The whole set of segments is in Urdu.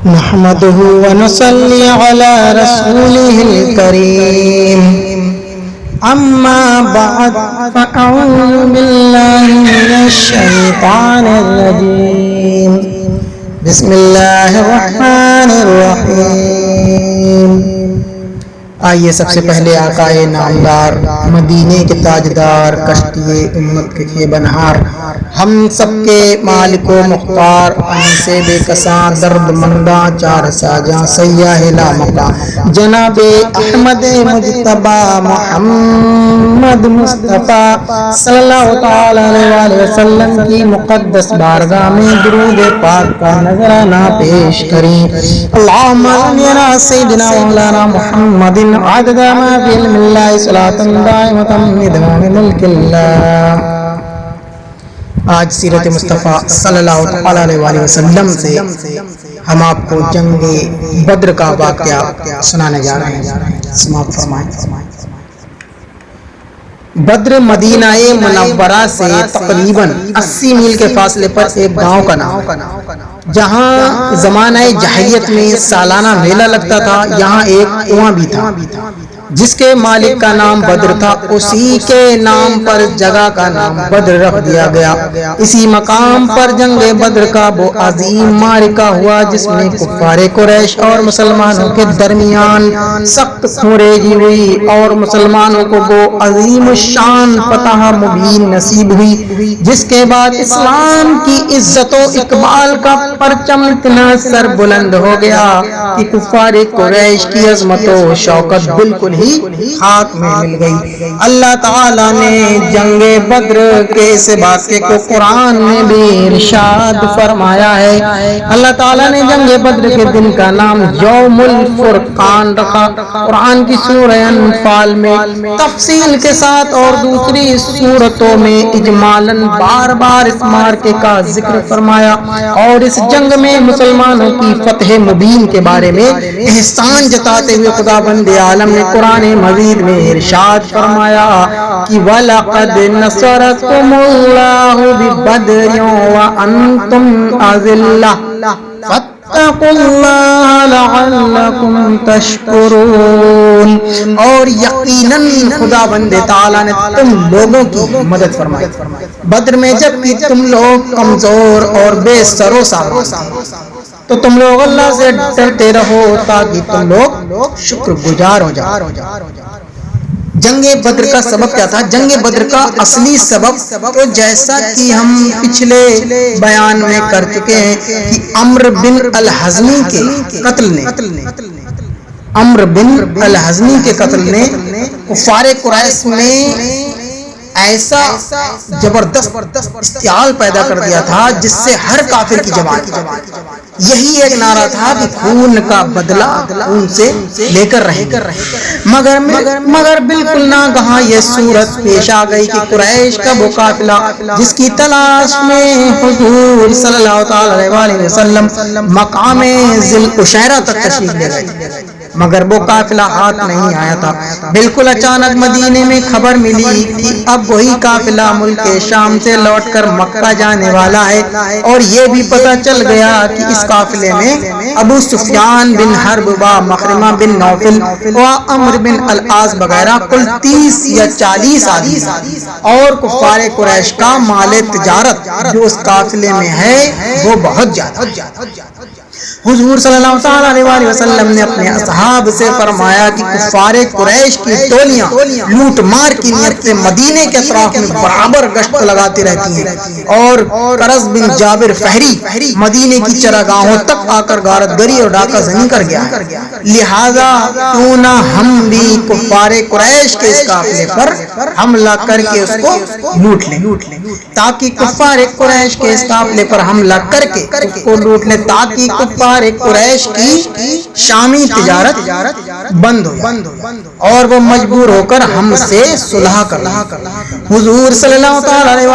نحمده ونصلي على رسوله الكريم أما بعد فأعوذ بالله من الشيطان الرجيم بسم الله الرحمن الرحيم آئیے سب سے پہلے آقائے نامدار مدینے کے تاجدار کشتی امت کے خیبہ نہار ہم سب کے مالک و مختار سے بے کساں درد منداں چار ساجاں سیاہ لامکاں جناب احمد مجتبی محمد مصطفیٰ صلی اللہ تعالی علیہ وسلم کی مقدس بارگاہ میں درود پاک کا نذرانہ پیش کریں۔ اللہم صل علی سیدنا مولانا محمد عدد ما فی علم اللہ صلاۃ دائمۃ بدوام ملک اللہ۔ آج سیرت مصطفیٰ صلی اللہ علیہ وآلہ وسلم سے ہم آپ کو جنگ بدر کا واقعہ سنانے جا رہے ہیں۔ سماعت فرمائیں۔ بدر مدینہ منورہ سے تقریباً 80 میل کے فاصلے پر ایک گاؤں کا نام، جہاں زمانہ جاہلیت میں سالانہ میلہ لگتا تھا۔ یہاں ایک کنواں بھی تھا جس کے مالک کا نام بدر تھا، اسی کے نام پر جگہ کا نام بدر رکھ دیا گیا۔ اسی مقام پر جنگ بدر کا وہ عظیم معرکہ ہوا جس میں کفار قریش اور مسلمانوں کے درمیان سخت خونریزی ہوئی اور مسلمانوں کو وہ عظیم الشان فتح مبین نصیب ہوئی جس کے بعد اسلام کی عزت و اقبال کا پرچم اتنا سر بلند ہو گیا کہ کفار قریش کی عظمت و شوکت بالکل ہی خاک میں مل گئی۔ اللہ تعالیٰ نے جنگ بدر کے اس واقعے کو قرآن میں بھی ارشاد فرمایا ہے۔ اللہ تعالیٰ نے جنگ بدر کے دن کا نام یوم الفرقان رکھا۔ قرآن کی سورہ انفال میں تفصیل کے ساتھ اور دوسری سورتوں میں اجمالاً بار بار اس معرکے کا ذکر فرمایا اور اس جنگ میں مسلمانوں کی فتح مبین کے بارے میں احسان جتاتے ہوئے خداوند عالم نے قرآن مزید میں ارشاد فرمایا کہ وَلَقَدْ نَصَرَكُمُ اللَّهُ بِبَدْرٍ وَأَنْتُمْ أَذِلَّةٌ فَاتَّقُوا اللَّهَ لَعَلَّكُمْ تَشْكُرُونَ۔ اور یقیناً خداوند تعالیٰ نے تم لوگوں کی مدد فرمائی بدر میں جب کہ تم لوگ کمزور اور بے سر و سامان تھے، تو تم لوگ اللہ سے ڈرتے رہو تاکہ تم لوگ شکر گزار ہو جاؤ۔ جنگ بدر کا سبب کیا تھا؟ جنگ بدر کا اصلی سبب تو جیسا کہ ہم پچھلے بیان میں کر چکے ہیں کہ عمرو بن الحزمی کے قتل نے کفار قریش میں ایسا زبردست اشتعال پیدا کر دیا تھا جس سے ہر کافر کی جماعت یہی ایک نعرہ تھا کہ خون کا بدلہ خون سے لے کر رہے مگر بالکل ناگہاں یہ صورت پیش آ گئی کہ قریش کا وہ قافلہ جس کی تلاش میں حضور صلی اللہ تعالی علیہ وسلم مقام ذی العشیرہ تک تشریف لے گئے، مگر وہ قافلہ ہاتھ نہیں آیا تھا۔ بالکل اچانک مدینے میں خبر ملی کہ اب وہی قافلہ ملک شام سے لوٹ کر مکہ جانے والا ہے، اور یہ بھی پتہ چل گیا کہ اس قافلے میں ابو سفیان بن حرب و مخرمہ بن نوفل و عمرو بن العاص وغیرہ کل 30 یا 40 آدمی اور کفار قریش کا مال تجارت جو اس قافلے میں ہے وہ بہت زیادہ۔ حضور صلی اللہ علیہ وسلم نے اپنے اصحاب سے فرمایا کہ کفار قریش کی ٹولیاں لوٹ مار کی نیت سے مدینے کے اطراف میں برابر گشت لگاتی رہتی ہیں، اور قرظ بن جابر فہری مدینے کی چراگاہوں تک آ کر غارت گری اور ڈاکہ زنی کر گیا ہے، لہذا کیوں نہ ہم بھی کفار قریش کے اس قافلے پر حملہ کر کے اس کو لوٹ لیں، تاکہ کفار قریش کے اس قافلے پر حملہ کر کے اس کو لوٹ لیں، تاکہ کفار قریش کی شامی تجارت بند ہو اور وہ مجبور ہو کر ہم سے صلح کر لیں۔ حضور صلی اللہ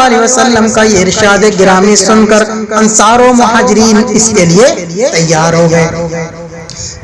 علیہ وسلم کا یہ ارشاد گرامی سن کر انصار و مہاجرین اس کے لیے تیار ہو گئے۔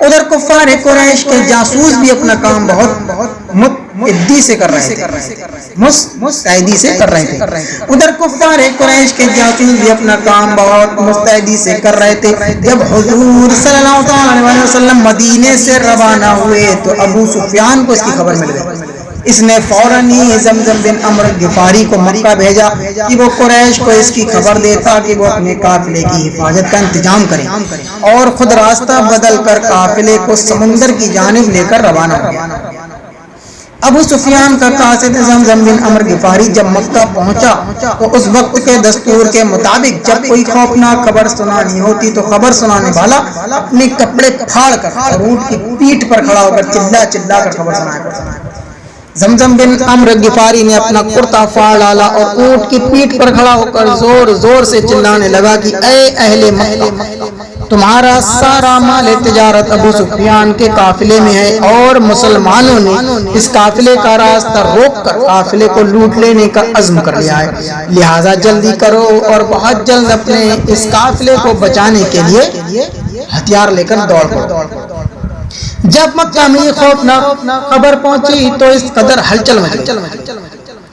ادھر کفار قریش کے جاسوس بھی اپنا کام بہت متعدی سے کر رہے تھے، مستعدی سے کر رہے تھے۔ ادھر کفار قریش کے جاسوس بھی اپنا کام بہت مستعدی سے کر رہے تھے۔ جب حضور صلی اللہ علیہ وسلم مدینے سے روانہ ہوئے تو ابو سفیان کو اس کی خبر مل گئی۔ اس نے فوراً ہی زمزم بن عمرو غفاری کو مکہ بھیجا کہ وہ قریش کو اس کی خبر دے تاکہ وہ اپنے قافلے کی حفاظت کا انتظام کریں، اور خود راستہ بدل کر قافلے کو سمندر کی جانب لے کر روانہ ہو گیا۔ ابو سفیان کا قاصد زمزم بن عمرو غفاری جب مکہ پہنچا تو اس وقت کے دستور کے مطابق جب کوئی خوفناک خبر سنانی ہوتی تو خبر سنانے والا اپنے کپڑے پھاڑ کر اور اونٹ کی پیٹھ پر کھڑا ہو کر چلا کر خبر سنایا کرتا۔ زمزم بن عمرو غفاری نے اپنا کرتا پھاڑ ڈالا اور اونٹ کی پیٹھ پر کھڑا ہو کر زور زور سے چلانے لگا کہ اے اہل مکہ، تمہارا سارا مال تجارت ابو سفیان کے قافلے میں ہے، اور مسلمانوں نے اس قافلے کا راستہ روک کر قافلے کو لوٹ لینے کا عزم کر لیا ہے، لہذا جلدی کرو اور بہت جلد اپنے اس قافلے کو بچانے کے لیے ہتھیار لے کر دوڑ پڑو۔ جب مکہ میں یہ خوفناک خبر پہنچی تو اس قدر ہلچل مچ گئی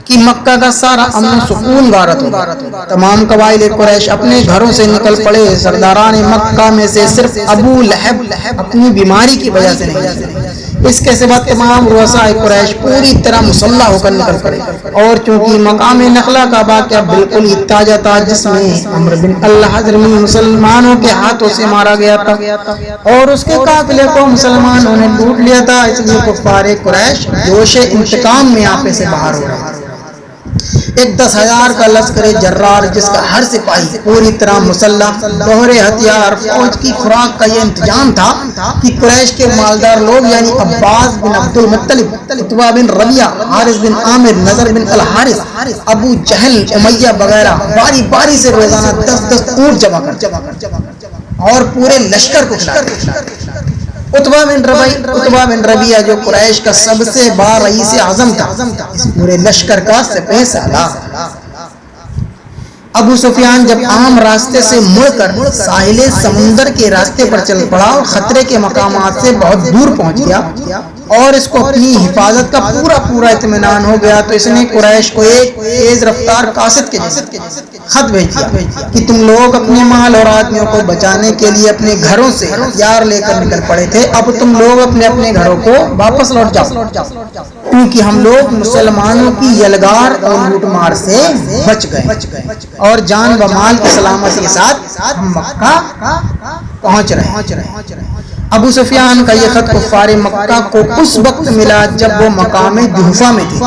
کہ مکہ کا سارا امن و سکون غارت ہو گیا۔ تمام قبائل قریش اپنے گھروں سے نکل پڑے۔ سرداران مکہ میں سے صرف ابو لہب اپنی بیماری کی وجہ سے نہیں، اس کے سوا تمام رؤساء قریش پوری طرح مسلح ہو کر نکل پڑے، اور چونکہ مقام نخلا کا واقعہ بالکل ہی تازہ تھا جس میں عمرو بن الحضرمی مسلمانوں کے ہاتھوں سے مارا گیا تھا اور اس کے قافلے کو مسلمانوں نے لوٹ لیا تھا، اس لیے کفار قریش جوش انتقام میں آپے سے باہر ہو رہے تھے۔ ایک 10,000 کا لشکر جرار جس کا ہر سپاہی پوری طرح مسلح، دوہرے ہتھیار، فوج کی خوراک کا یہ انتظام تھا کہ قریش کے مالدار لوگ یعنی عباس بن عبد المطلب، عتبہ بن ربیعہ، حارث بن عامر، نضر بن الحارث، ابو جہل، امیہ وغیرہ باری باری سے روزانہ 10 اونٹ جمع کر اور پورے لشکر کو کھلاتے۔ عتبہ بن ربیعہ جو قریش کا سب سے بڑا رئیس اعظم تھا، اس پورے لشکر کا سپہ سالار۔ ابو سفیان جب عام راستے سے مڑ کر ساحل سمندر کے راستے پر چل پڑا اور خطرے کے مقامات سے بہت دور پہنچ گیا اور اس کو اپنی حفاظت کا پورا اطمینان ہو گیا تو اس نے قریش کو ایک تیز رفتار قاصد کے جیسے خط بھیج دیا کہ تم لوگ اپنے مال اور آدمیوں کو بچانے کے لیے اپنے گھروں سے ہتھیار لے کر نکل پڑے تھے، اب تم لوگ اپنے اپنے گھروں کو واپس لوٹ جاؤ، کیونکہ ہم لوگ مسلمانوں کی یلغار اور لوٹ مار سے بچ گئے اور جان و مال کی سلامتی کے ساتھ ہم مکہ پہنچ رہے ہیں۔ ابو سفیان کا یہ خط کفار مکہ کو اس وقت ملا جب وہ مقام جحفہ میں تھے۔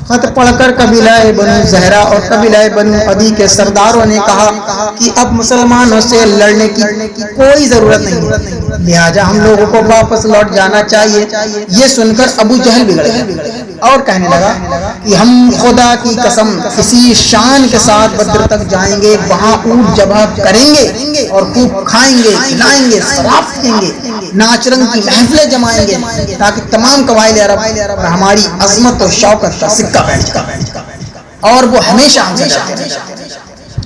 خط پڑھ کر قبیلہ بنو زہرہ اور قبیلہ بنو عدی کے سرداروں نے کہا کہ اب مسلمانوں سے لڑنے کی کوئی ضرورت نہیں ہے، لہٰذا ہم لوگوں کو واپس لوٹ جانا چاہیے۔ یہ سن کر ابو جہل بگڑ گیا اور کہنے لگا کہ ہم خدا کی قسم کسی شان کے ساتھ بدر تک جائیں گے، وہاں اونٹ ذبح کریں گے اور خوب کھائیں گے، کھلائیں گے، شراب پیئیں گے، ناچ رنگ کی محفلیں جمائیں گے تاکہ تمام قبائل عرب پر ہماری عظمت و شوکت کا سکہ بیٹھ جائے اور وہ ہمیشہ ہم سے ڈرتے رہیں۔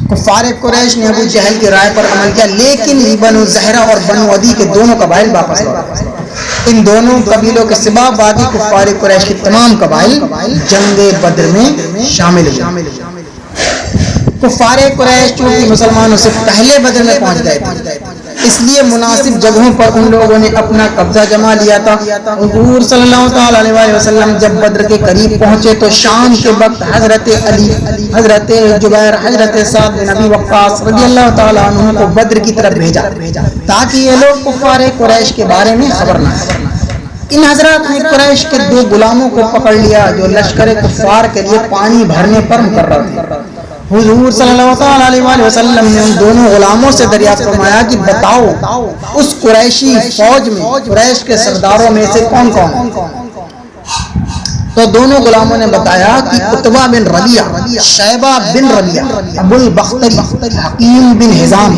کفار قریش نے ابو جہل کی رائے پر عمل کیا، لیکن بنو زہرہ اور بنو عدی کے دونوں قبائل واپس لوٹے۔ ان دونوں قبیلوں کے سوا باقی کفار قریش کے تمام قبائل جنگ بدر میں شامل ہوئے۔ کفار قریش چونکہ مسلمانوں سے پہلے بدر میں پہنچ گئے تھے، اس لیے مناسب جگہوں پر ان لوگوں نے اپنا قبضہ جما لیا تھا۔ حضور صلی اللہ علیہ وسلم جب بدر کے قریب پہنچے تو شام کے وقت حضرت علی، حضرت جبیر، حضرت سعد بن ابی وقاص رضی اللہ تعالیٰ عنہ کو بدر کی طرف بھیجا تاکہ یہ لوگ کفار قریش کے بارے میں خبر نہ ہیں۔ ان حضرات نے قریش کے 2 غلاموں کو پکڑ لیا جو لشکر کفار کے لیے پانی بھرنے پر مقرر تھے۔ حضور صلی اللہ علیہ وسلم نے ان دونوں غلاموں سے دریافت فرمایا کہ بتاؤ اس قریشی فوج میں قریش کے سرداروں میں سے کون کون؟ تو دونوں غلاموں نے بتایا کہ عتبہ بن ربیعہ، شیبہ بن ربیعہ، ابو البختری، حکیم بن حزام،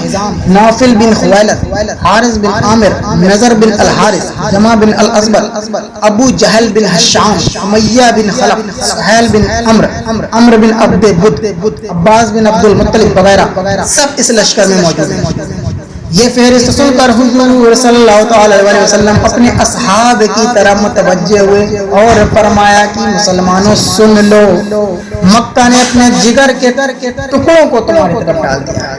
نافل بن خویلد، حارث بن عامر، نضر بن الحارث، جمع بن الازبر، ابو جہل بن حشام، امیہ بن خلف، سہیل بن عمرو بن عبد بدھ، عباس بن عبد المطلب وغیرہ سب اس لشکر میں موجود ہیں۔ یہ فہرست سن کر حضور صلی اللہ تعالی علیہ وسلم اپنے اصحاب کی طرف متوجہ ہوئے اور فرمایا کہ مسلمانوں سن لو، مکہ نے اپنے جگر کے ٹکڑوں کو تمہاری طرف ڈال دیا۔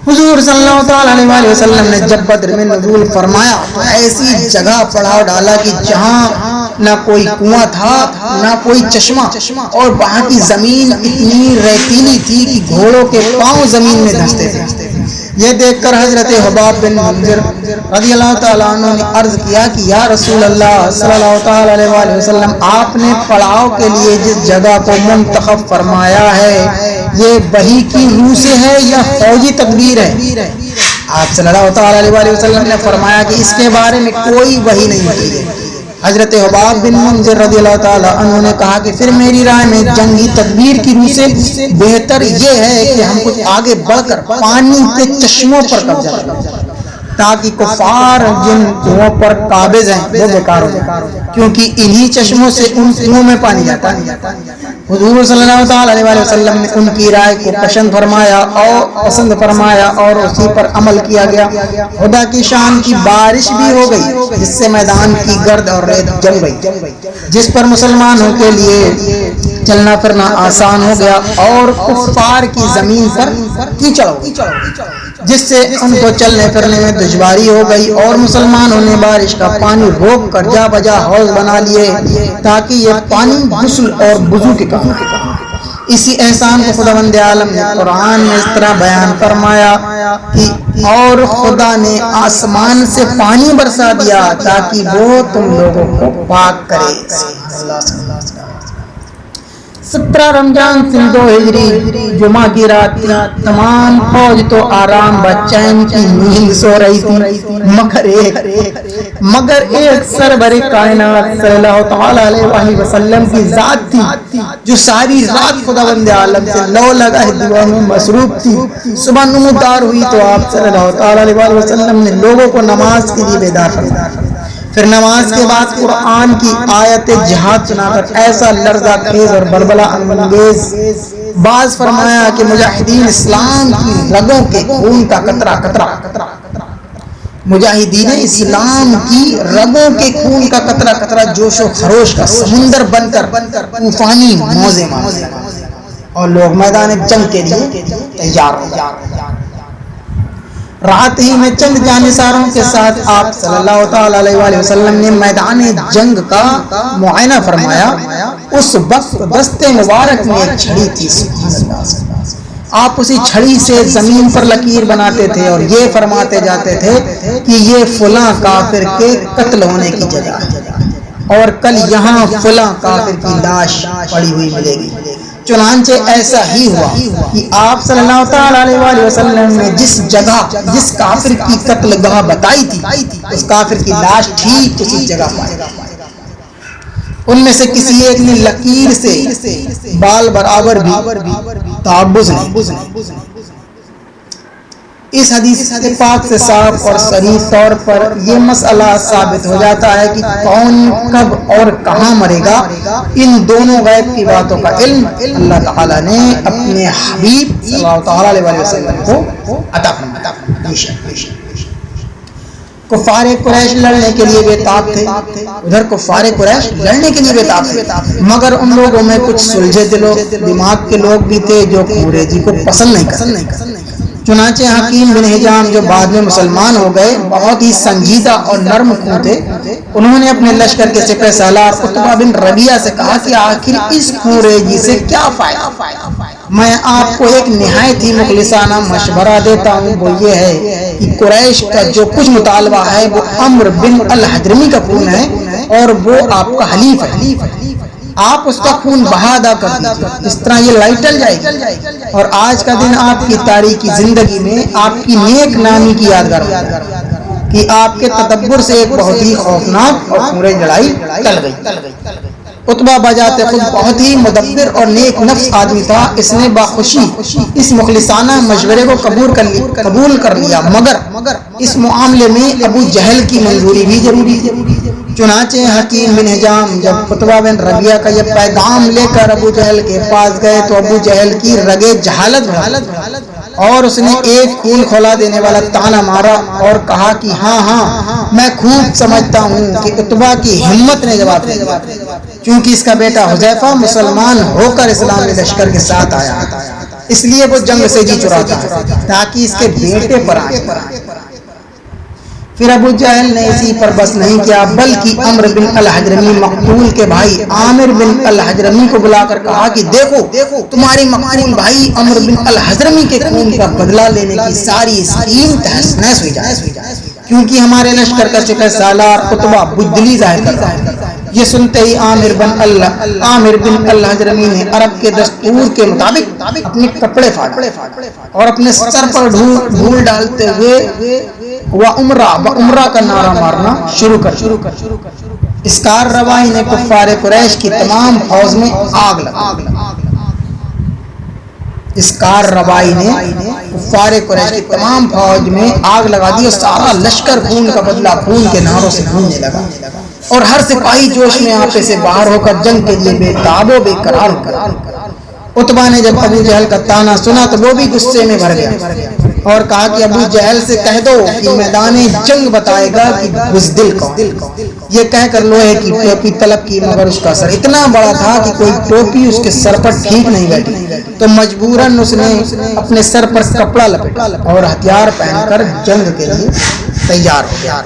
حضور صلی اللہ تعالی علیہ وسلم نے جب بدر میں نزول فرمایا تو ایسی جگہ پڑاؤ ڈالا کہ جہاں نہ کوئی کنواں تھا نہ کوئی چشمہ، اور وہاں کی زمین اتنی ریتیلی تھی کہ گھوڑوں کے پاؤں زمین میں دھنستے تھے۔ یہ دیکھ کر حضرت حباب بن منذر رضی اللہ تعالیٰ عنہ نے عرض کیا کہ یا رسول اللہ صلی اللہ تعالی علیہ وسلم، آپ نے پڑاؤ کے لیے جس جگہ کو منتخب فرمایا ہے یہ وحی کی روح سے ہے یا فوجی تدبیر ہے؟ آپ صلی اللہ تعالی علیہ وسلم نے فرمایا کہ اس کے بارے میں کوئی وحی نہیں ہوئی ہے۔ حضرت حباب بن منذر رضی اللہ تعالیٰ عنہ نے کہا کہ پھر میری رائے میں جنگی تدبیر کی روح سے بہتر یہ ہے کہ ہم کچھ آگے بڑھ کر پانی کے چشموں پر قبضہ کریں تاکہ کفار جن کنووں پر قابض ہیں وہ بیکار ہو جائیں، کیونکہ انہی چشموں سے ان کنووں میں پانی جاتا ہے۔ حضور صلی اللہ تعالی علیہ وسلم نے ان کی رائے کو پسند فرمایا اور اسی پر عمل کیا گیا۔ خدا کی شان کی بارش بھی ہو گئی جس سے میدان کی گرد اور ریت جم گئی، جس پر مسلمانوں کے لیے چلنا پھرنا آسان ہو گیا، اور کفار کی زمین پر کیچڑ ہو گئی جس سے ان کو چلنے پھرنے میں دشواری ہو گئی، اور مسلمانوں نے بارش کا پانی روک کر جا بجا حوض بنا لیے تاکہ یہ پانی غسل اور وضو کے کام آئے۔ اسی احسان کو خداوند عالم نے قرآن میں اس طرح بیان فرمایا کہ اور خدا نے آسمان سے پانی برسا دیا تاکہ وہ تم لوگوں کو پاک کرے۔ 17 رمضان سن 2 ہجری جمعہ کی رات تھی۔ تمام فوج تو آرام بچین کی نیند سو رہی تھی، مگر ایک سرور کائنات صلی اللہ تعالی علیہ وسلم کی ذات تھی جو ساری رات خداوند عالم سے لو لگائے دعا میں مصروف تھی۔ صبح نمودار ہوئی تو آپ صلی اللہ تعالی علیہ وسلم نے لوگوں کو نماز کے لیے بیدار فرمایا۔ پھر نماز کے بعد قرآن کی آیت جہاد سنا کر ایسا لرزہ خیز اور بلبلہ انگیز باز فرمایا کہ مجاہدین اسلام کی رگوں کے خون کا قطرہ مجاہدین اسلام کی رگوں کے خون کا قطرہ جوش و خروش کا سمندر بن کر طوفانی موجیں مارے، اور لوگ میدان جنگ کے لیے تیار ہو گئے۔ رات ہی میں چند جانثاروں کے ساتھ آپ صلی اللہ تعالی علیہ وسلم نے میدان جنگ کا معائنہ فرمایا۔ اس وقت دستے مبارک میں ایک چھڑی تھی، آپ اسی چھڑی سے زمین پر لکیر بناتے تھے اور یہ فرماتے جاتے تھے کہ یہ فلاں کافر کے قتل ہونے کی جگہ ہے، اور کل یہاں فلاں کافر کی لاش پڑی ہوئی ملے گی۔ چنانچہ ایسا ہی ہوا کہ آپ صلی اللہ تعالی علیہ وسلم نے جس جگہ جس کافر کی قتل گاہ بتائی تھی اس کافر کی لاش ٹھیک اسی جگہ پائی۔ ان میں سے کسی ایک نے لکیر سے بال برابر بھی تعبز نہیں۔ اس حدیث پاک سے صاف اور صریح طور پر یہ مسئلہ ثابت ہو جاتا ہے کہ کون کب اور کہاں مرے گا، ان دونوں غیب کی باتوں کا علم اللہ تعالیٰ نے اپنے حبیب صلی اللہ تعالیٰ علیہ وسلم کو عطا فرمایا۔ کفار قریش لڑنے کے لیے بےتاب تھے، ادھر کفار قریش لڑنے کے لیے بےتاب تھے، مگر ان لوگوں میں کچھ سلجھے دماغ کے لوگ بھی تھے جو انگریزی کو پسند نہیں کرتے۔ چنانچہ حکیم بن حجام جو بعد میں مسلمان ہو گئے بہت ہی سنجیدہ اور نرم خون تھے، انہوں نے اپنے لشکر کے سپہ سالار عتبہ بن ربیعہ سے کہا کہ آخر اس خونریزی سے کیا فائدہ؟ میں آپ کو ایک نہایت ہی مخلصانہ مشورہ دیتا ہوں، وہ یہ ہے کہ قریش کا جو کچھ مطالبہ ہے وہ عمرو بن الحضرمی کا خون ہے اور وہ آپ کا حلیف ہے، آپ اس کا خون بہا ادا کر دیجیے، اس طرح یہ لڑائی ٹل جائے گی اور آج کا دن آپ کی تاریخی زندگی میں آپ کی نیک نامی کی یادگار ہوگا کہ آپ کے تدبر سے ایک بہت ہی خوفناک اور خونریز لڑائی ٹل گئی۔ عتبہ بجاتے خود بہت ہی مدبر اور نیک نفس آدمی تھا، اس نے باخوشی اس مخلصانہ مشورے کو قبول کر لیا، مگر اس معاملے میں ابو جہل کی منظوری بھی ضروری تھی۔ چنانچہ حکیم بن حجام جب عتبہ بن ربیعہ کا یہ پیغام لے کر ابو جہل کے پاس گئے تو ابو جہل کی رگے جہالت اور اس نے ایک خون کھولا دینے والا تانا مارا اور کہا کہ ہاں میں خوب سمجھتا ہوں کہ عتبہ کی ہمت نے جواب دیا، کیونکہ اس کا بیٹا حذیفہ مسلمان ہو کر اسلامی لشکر کے ساتھ آیا، اس لیے وہ جنگ سے جی چراتا ہے تاکہ اس کے بیٹے پر آ جائے۔ پھر ابو جہل نے اسی پر بس نہیں کیا بلکہ عمرو بن الحجرمی مقتول کے بھائی عامر بن الحجرمی کو بلا کر کہا کہ دیکھو تمہاری مقتول بھائی عمرو بن الحجرمی کے خون کا بدلہ لینے کی ساری اسکیم تہس نہس ہو جائے، کیونکہ ہمارے لشکر کا سپہ سالار عتبہ بزدلی ظاہر کر رہا ہے۔ یہ سنتے ہی عامر بن الحجرمی نے عرب کے دستور کے مطابق اپنے کپڑے پھاڑے اور اپنے سر پر دھول ڈالتے ہوئے وَعُمْرَہ کا نعرہ مارنا شروع کر۔ اس کارروائی نے کفار قریش کی تمام فوج میں آگ لگا دی اور سارا لشکر خون کا بدلہ خون کے نعروں سے گونجنے لگا اور ہر سپاہی جوش میں آپے سے باہر ہو کر جنگ کے لیے بے تاب و بے قرار ہو گیا۔ عتبہ نے جب ابو جہل کا تانا سنا تو وہ بھی غصے میں بھر گیا اور کہا کہ ابو جہل سے کہہ دو کہ میدان جنگ بتائے گا کہ بزدل کون۔ یہ کہہ کر لوہے کی ٹوپی طلب کی، مگر اس کا سر اتنا بڑا تھا کہ کوئی ٹوپی اس کے سر پر ٹھیک نہیں بیٹھی، تو مجبوراً اس نے اپنے سر پر کپڑا لپیٹا اور ہتھیار پہن کر جنگ کے لیے تیار ہو گیا۔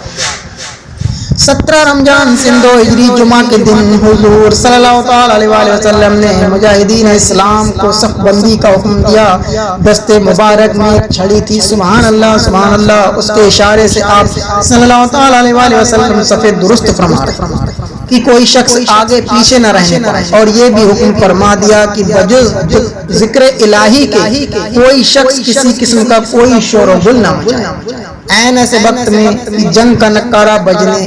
17 رمضان سن 2 ہجری جمعہ کے دن حضور صلی اللہ تعالی علیہ وآلہ وسلم نے مجاہدین اسلام کو صف بندی کا حکم دیا۔ دست مبارک میں ایک چھڑی تھی، سبحان اللہ سبحان اللہ، اس کے اشارے سے آپ صلی اللہ تعالی علیہ وآلہ وسلم صفے درست فرما رہے کہ کوئی شخص آگے پیچھے نہ رہنے پائے، اور یہ بھی حکم فرما دیا کہ بجز ذکر الہی کے کوئی شخص کسی قسم کا کوئی شور و غل نہ مچائے۔ عین ایسے وقت میں جنگ کا نکارہ بجنے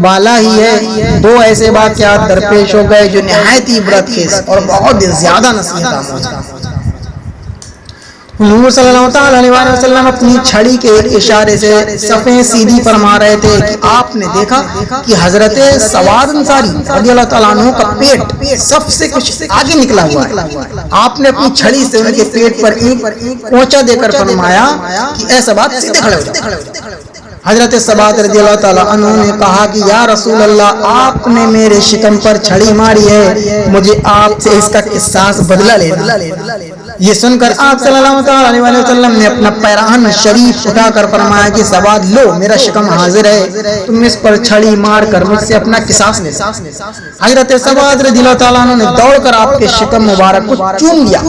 والا ہی ہے، 2 ایسے واقعات درپیش ہو گئے جو نہایت ہی عبرت خیز اور بہت زیادہ نصیحت آموز ہیں۔ حضور صلی اللہ تعالی علیہ وسلم اپنی چھڑی کے اشارے سے صفیں سیدھی فرما رہے تھے کہ آپ نے دیکھا کہ حضرت سواد انصاری رضی اللہ تعالیٰ عنہ کا پیٹ صف سے کچھ آگے نکلا ہوا ہے۔ آپ نے اپنی چھڑی سے ان کے پیٹ پر ایک پونچا دے کر فرمایا کہ اے سواد سیدھے کھڑے ہو جاؤ۔ حضرت سبات رضی اللہ تعالیٰ عنہ نے کہا کہ یا رسول اللہ، آپ نے میرے شکم پر چھڑی ماری ہے، مجھے آپ سے اس کا قصاص بدلہ لینا۔ یہ سن کر آپ صلی اللہ علیہ وسلم نے اپنا پیراہن شریف اٹھا کر فرمایا کہ سواد لو، میرا شکم حاضر ہے، تم اس پر چھڑی مار کر مجھ سے اپنا قصاص لے۔ حضرت سواد رضی اللہ تعالیٰ عنہ نے دوڑ کر آپ کے شکم مبارک کو چوم لیا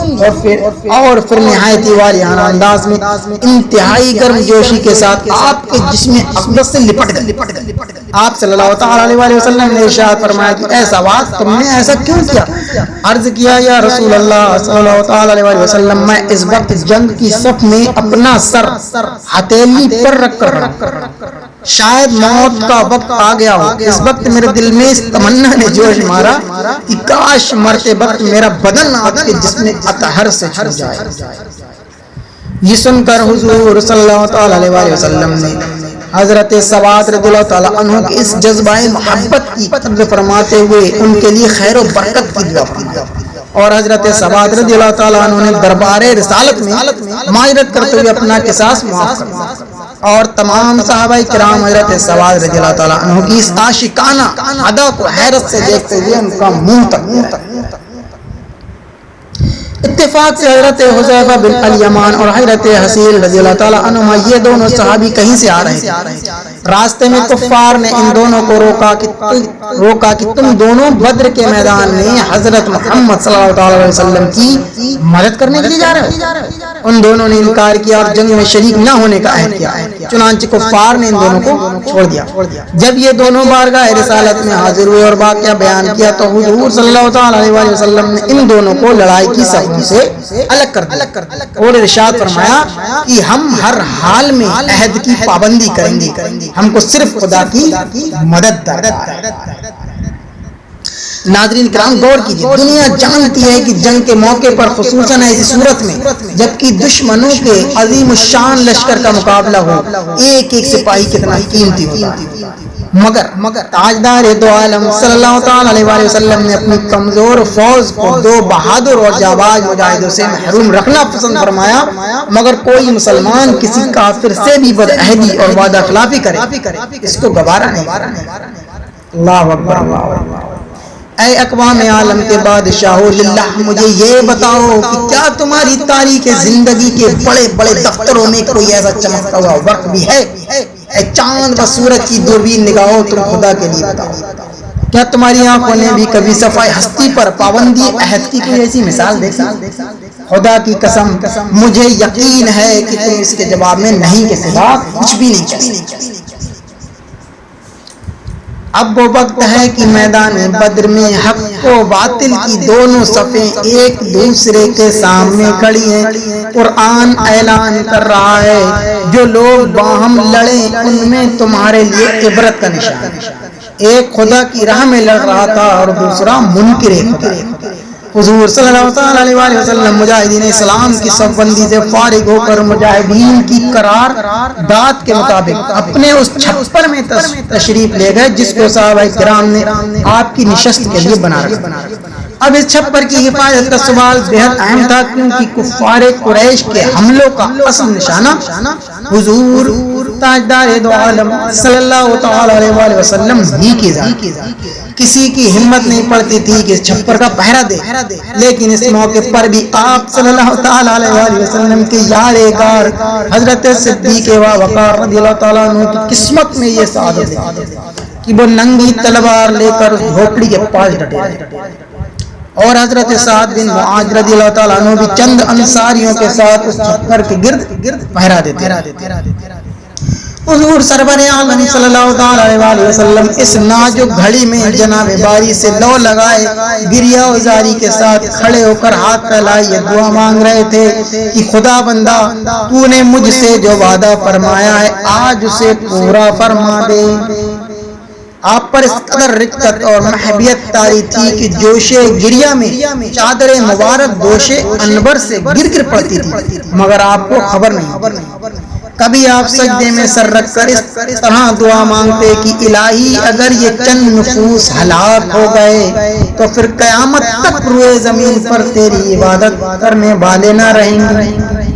اور پھر نہایت ہی واریانہ انداز میں انتہائی گرم جوشی کے ساتھ آپ کے جسم اقدس سے لپٹ گئے۔ آپ صلی اللہ تعالی علیہ وسلم نے ارشاد فرمایا کہ اے سواد، تم نے ایسا کیوں کیا؟ عرض کیا یا رسول اللہ صلی اللہ تعالی علیہ وسلم، میں اس وقت جنگ کی صف میں اپنا سر ہتھیلی پر رکھ کر شاید موت کا وقت آ گیا ہو، اس وقت میرے دل میں اس تمنا نے جوش مارا کہ کاش مرتے وقت میرا بدن آپ کے جسم اطہر سے چھو جائے۔ یہ سن کر حضور صلی اللہ تعالی علیہ وسلم نے حضرت سواد رضی اللہ تعالیٰ عنہ کے اس جذبہ محبت کی قدر فرماتے ہوئے ان کے لیے خیر و برکت کی دعا فرمائی، اور حضرت سواد رضی اللہ تعالیٰ عنہ نے دربار رسالت میں معذرت کرتے ہوئے اپنا قصاص معاف کر دیا، اور تمام صحابہ کرام حضرت سواد رضی اللہ تعالیٰ عنہ کی اس عاشقانہ ادا کو حیرت سے دیکھتے ہوئے ان کا منہ تک اتفاق سے حضرت حذیفہ بن الیمان اور حضرت حسیل رضی اللہ تعالیٰ عنہما یہ دونوں صحابی کہیں سے آ رہے تھے۔ راستے میں کفار نے ان دونوں کو روکا کہ تم دونوں بدر کے میدان میں حضرت محمد صلی اللہ علیہ وسلم کی مدد کرنے کے لیے جا رہے ہو۔ ان دونوں نے انکار کیا اور جنگ میں شریک نہ ہونے کا عہد کیا، چنانچہ کفار نے ان دونوں کو چھوڑ دیا۔ جب یہ دونوں بارگاہ رسالت میں حاضر ہوئے اور واقعہ بیان کیا تو حضور صلی اللہ علیہ وسلم نے ان دونوں کو لڑائی کی صفوں سے الگ کر دیا اور ارشاد فرمایا کہ ہم ہر حال میں عہد کی پابندی کریں گے، ہم کو صرف خدا کی مدد درکار ہے۔ ناظرین کرام غور کیجیے، دنیا جانتی ہے کہ جنگ کے موقع پر خصوصاً ایسی صورت میں جبکہ دشمنوں کے عظیم الشان لشکر کا مقابلہ ہو، ایک ایک سپاہی کتنا قیمتی ہوتا ہے، مگر تاجدار دو عالم صلی اللہ تعالی علیہ وآلہ وسلم نے اپنی کمزور فوج کو دو بہادر اور جانباز مجاہدوں سے محروم رکھنا پسند فرمایا، مگر کوئی مسلمان کسی کافر سے بھی بدعہدی اور وعدہ خلافی کرے اس کو گوارا نہیں۔ اللہ اکبر، اللہ اکبر۔ اے اقوام عالم کے بادشاہو للہ، مجھے یہ بتاؤ کہ کیا تمہاری تاریخ زندگی کے بڑے بڑے دفتروں میں کوئی ایسا چمکتا ہوا وقت بھی ہے؟ اے چاند و سورج کی دوربین نگاہو، تم خدا کے لیے بتاؤ، کیا تمہاری آنکھوں نے بھی کبھی صفائی ہستی پر پابندی عہد کی کوئی ایسی مثال دیکھی؟ خدا کی قسم مجھے یقین ہے کہ تم اس کے جواب میں نہیں کے سوا کچھ بھی نہیں کہہ سکتے۔ اب وہ وقت ہے کہ میدان بدر میں حق و باطل کی دونوں صفیں ایک دوسرے کے سامنے کھڑی ہیں۔ قرآن اعلان کر رہا ہے جو لوگ باہم لڑیں ان میں تمہارے لیے عبرت کا نشان ہے۔ ایک خدا کی راہ میں لڑ رہا تھا اور دوسرا منکر خدا۔ حضور صلی اللہ علیہ وآلہ وسلم مجاہدین اسلام کی صف بندی سے فارغ ہو کر مجاہدین کی قرار داد کے مطابق اپنے اس چھپر میں تشریف لے گئے جس کو صحابہ کرام نے آپ کی نشست کے لیے بنا رکھا۔ اب اس چھپر کی حفاظت کا سوال بہت اہم تھا، کیونکہ کفار قریش کے حملوں کا اصل نشانہ حضور تاجدار دو عالم صلی اللہ تعالی علیہ وآلہ وسلم ہی کی ذات۔ کسی کی ہمت نہیں پڑتی تھی کہ اس چھپر کا پہرا دے، لیکن اس موقع پر بھی آپ صلی اللہ تعالی علیہ وآلہ وسلم کے یار غار حضرت صدیق وقار رضی اللہ تعالیٰ عنہ کی قسمت میں یہ سعادت ہے کہ وہ ننگی تلوار لے کر اس جھوپڑی کے پاس ڈٹے رہے، اور حضرت سعد بن معاذ رضی اللہ تعالیٰ عنہ بھی چند انصاریوں کے ساتھ اس چھپر کے گرد پہرا دیتے رہے۔ حضور سرور عالم صلی اللہ علیہ وآلہ وسلم اس نازک گھڑی میں جناب باری سے لو لگائے گریہ وزاری کے ساتھ کھڑے ہو کر ہاتھ پھیلائے یہ دعا مانگ رہے تھے کہ خدا بندہ تو نے مجھ سے جو وعدہ فرمایا ہے آج اسے پورا فرما دے۔ آپ پر اس قدر رقت اور محبیت طاری تھی کہ جوش گریہ میں چادر مبارک گوش انور سے گر گر پڑتی تھی، مگر آپ کو خبر نہیں۔ کبھی آپ سجدے میں سر رکھ کر اس طرح دعا مانگتے کہ الہی اگر یہ چند نفوس ہلاک ہو گئے تو پھر قیامت تک روئے زمین پر تیری عبادت کرنے والے نہ رہیں گے۔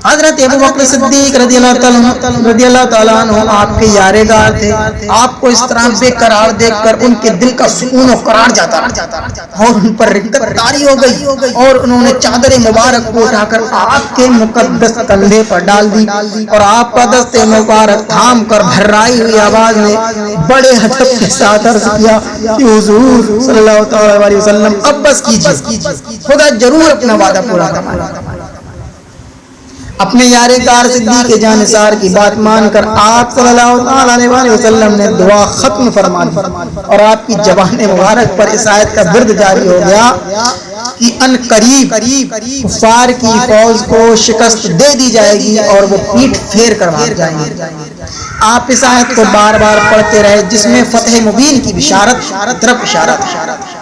حضرت ابو بکر صدیق رضی اللہ تعالیٰ عنہ آپ کے یار غار تھے۔ آپ کو اس طرح بے قرار دیکھ کر ان کے دل کا سکون و قرار جاتا اور ان پر رقت طاری ہو گئی، اور انہوں نے چادر مبارک کو اٹھا کر آپ کے مقدس کندھے پر ڈال دی، اور آپ کا دست مبارک تھام کر بھرائی ہوئی آواز میں بڑے ادب کے ساتھ عرض کیا کہ حضور صلی اللہ علیہ وسلم اب بس کیجیے، خدا ضرور اپنا وعدہ پورا کرے۔ اپنے یار غار صدیق کے جانثار کی بات مان کر آپ صلی اللہ علیہ وآلہ وسلم نے دعا ختم فرما دی، اور آپ کی زبان مبارک پر اس آیت کا ورد جاری ہو گیا کہ ان قریب کفار کی فوج کو شکست دے دی جائے گی اور وہ پیٹھ پھیر کر بھاگ جائیں گے۔ آپ اس آیت کو بار بار پڑھتے رہے جس میں فتح مبین کی بشارت طرف اشارت۔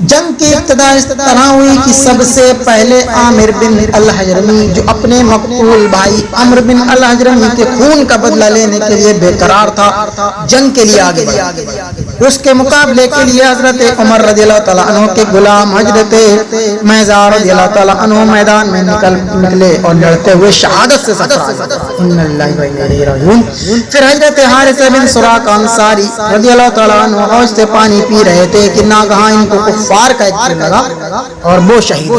جنگ کی ابتدا اس طرح ہوئی کہ سب سے پہلے عامر بن الحجرمی جو اپنے مقتول بھائی عمرو بن الحجرمی کے خون کا بدلہ لینے کے لیے بے قرار تھا، جنگ کے لیے آگے بڑھا۔ اس کے مقابلے کے لیے حضرت عمر رضی اللہ تعالیٰ عنہ کے غلام حضرت محزار رضی اللہ تعالیٰ عنہ میدان میں نکلے اور لڑتے ہوئے شہادت سے پھر حضرت حارث بن سراقہ انصاری رضی اللہ تعالیٰ عنہ حوض سے پانی پی رہے تھے کہ ناگہاں ان کو کفار کا ایک لگا اور وہ شہید۔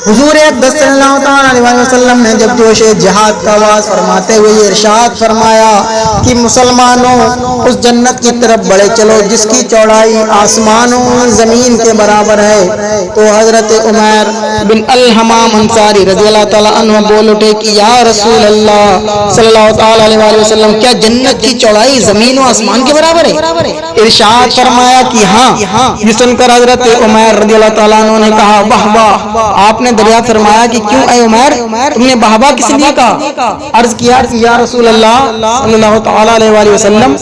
حضور اقدس صلی اللہ علیہ وسلم نے جب جوش جہاد کا آواز فرماتے ہوئے یہ ارشاد فرمایا کہ مسلمانوں اس جنت کی طرف بڑھے چلو جس کی چوڑائی آسمانوں زمین کے برابر ہے، تو حضرت عمیر بن الحمام انصاری رضی اللہ تعالیٰ عنہ بول اٹھے کہ یا رسول اللہ صلی اللہ علیہ وسلم کیا جنت کی چوڑائی زمین و آسمان کے برابر ہے؟ ارشاد فرمایا کہ ہاں۔ یہ سن کر حضرت عمیر رضی اللہ تعالیٰ عنہ نے کہا واہ واہ۔ آپ نے دریافت فرمایا کہ کیوں اے عمیر تم نے بہبا کس لیے کہا؟ عرض کیا کہ یا رسول اللہ صلی اللہ تعالی علیہ وآلہ وسلم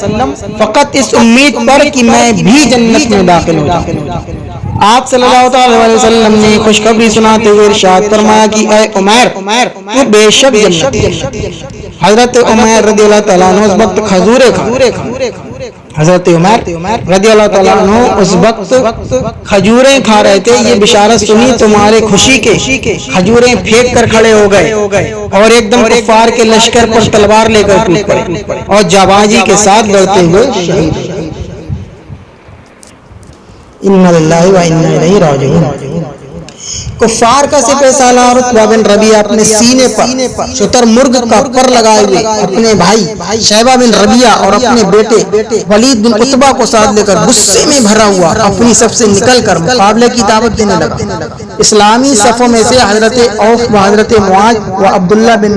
فقط اس امید پر کہ میں بھی جنت میں داخل ہو جاؤں۔ آپ صلی اللہ تعالی علیہ وسلم نے خوشخبری سناتے ہوئے ارشاد فرمایا کہ اے عمیر تو بے شک جنتی حضرت عمر رضی اللہ تعالیٰ عنہ اس وقت کھجوریں کھا رہے تھے۔ حضرت عمر رضی اللہ تعالیٰ عنہ اس وقت کھجوریں کھا رہے تھے۔ یہ بشارت سنی تمہارے خوشی کے کھجوریں پھینک کر کھڑے ہو گئے اور ایک دم کفار کے لشکر پر تلوار لے کر ٹوٹ پڑے اور جابازی کے ساتھ لڑتے ہوئے شہید ہوئے۔ انا للہ و انا الیہ راجعون۔ کفار کا سپہ سالار عتبہ بن ربیعہ اپنے سینے پر شتر مرغ کا پر لگائے ہوئے اپنے بھائی شیبہ بن ربیعہ اور اپنے بیٹے ولید بن عتبہ کو ساتھ لے کر غصے میں بھرا ہوا اپنی صف سے نکل کر مقابلے کی دعوت دینے لگا۔ اسلامی صفوں میں سے حضرت عوف و حضرت معاذ و عبداللہ بن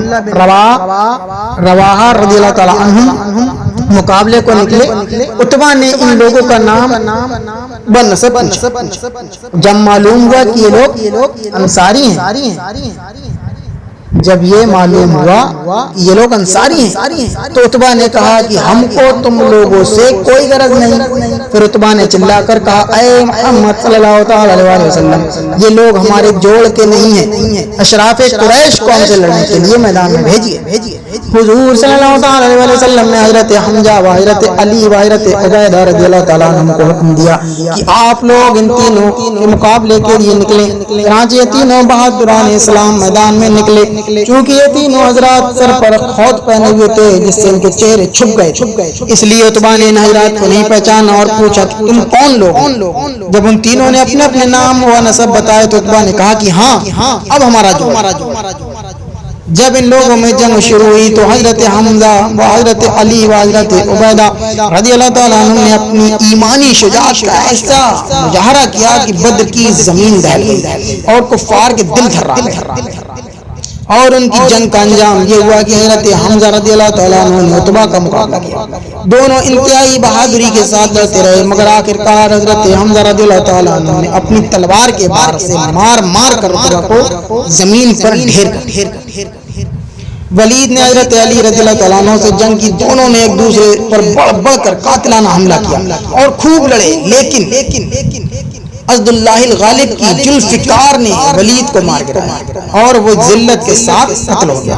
رواحہ رضی اللہ تعالیٰ عنہم مقابلے کو نکلے۔ عتبہ نے ان لوگوں کا نام بنسب پوچھا۔ جب معلوم ہوا کہ یہ لوگ انصاری ہیں، جب یہ معلوم ہوا کہ یہ لوگ انصاری ہیں تو عتبہ نے کہا کہ ہم کو تم لوگوں سے کوئی غرض نہیں۔ پھر عتبہ نے چلا کر کہا اے محمد صلی اللہ تعالی علیہ وسلم، یہ لوگ ہمارے جوڑ کے نہیں ہیں، اشراف قریش کو ہم سے لڑنے کے لیے میدان میں بھیجیے۔ حضور صلی اللہ تعالی علیہ وسلم نے حضرت حمزہ و حضرت علی و حضرت عبیدہ رضی اللہ تعالیٰ عنہ کو حکم دیا کہ آپ لوگ ان تینوں کے مقابلے کے لیے نکلیں۔ چنانچہ یہ تینوں بہادران اسلام میدان میں نکلے۔ چونکہ یہ تینوں حضرات سر پر خوت پہنے ہوئے تھے جس سے ان کے چہرے چھپ گئے، اس لیے عتبہ نے ان حضرات کو نہیں پہچانا اور پوچھا کہ تم کون لوگ؟ جب ان تینوں نے اپنے اپنے نام و نسب بتائے تو عتبہ نے کہا کہ ہاں اب ہمارا جوڑ۔ جب ان لوگوں میں جنگ شروع ہوئی تو حضرت حمزہ و حضرت علی و حضرت عبیدہ رضی اللہ تعالیٰ عنہ نے اپنی ایمانی شجاعت کا ایسا مظاہرہ کیا کہ بدر کی زمین دہل گئی اور کفار کے دل تھرا۔ اور ان کی جنگ کا انجام یہ ہوا کہ حضرت حمزہ رضی اللہ تعالیٰ عنہ نے عتبہ کا مقابلہ کیا۔ دونوں انتہائی بہادری کے ساتھ لڑتے رہے، مگر آخرکار حضرت حمزہ رضی اللہ تعالیٰ عنہ نے اپنی تلوار کے بار سے مار کر عتبہ کو زمین پر ڈھیر کر۔ ولید نے حضرت علی رضی اللہ تعالیٰ عنہ سے جنگ کی۔ دونوں نے ایک دوسرے پر بڑھ کر قاتلانہ حملہ کیا اور خوب لڑے، لیکن اسد اللہ الغالب کی ذوالفقار نے ولید کو مار گرایا اور وہ ذلت کے ساتھ قتل ہو گیا۔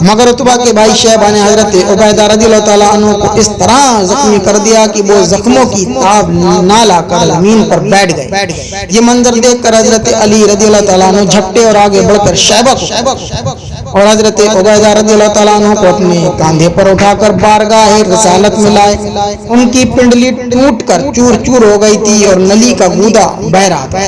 مگر عتبہ کے بھائی شیبہ نے حضرت عبیدہ رضی اللہ تعالیٰ عنہ کو اس طرح زخمی کر دیا کہ وہ زخموں کی تاب نہ لا کر زمین پر بیٹھ گئے۔ یہ منظر دیکھ کر حضرت علی رضی اللہ تعالیٰ عنہ جھپٹے اور آگے بڑھ کر شیبہ کو اور حضرت عبیدہ رضی اللہ تعالیٰ عنہ کو اپنے کاندھے پر اٹھا کر بارگاہ رسالت میں لائے۔ ان کی پنڈلی ٹوٹ کر چور چور ہو گئی تھی اور نلی کا گودا بہ رہا تھا۔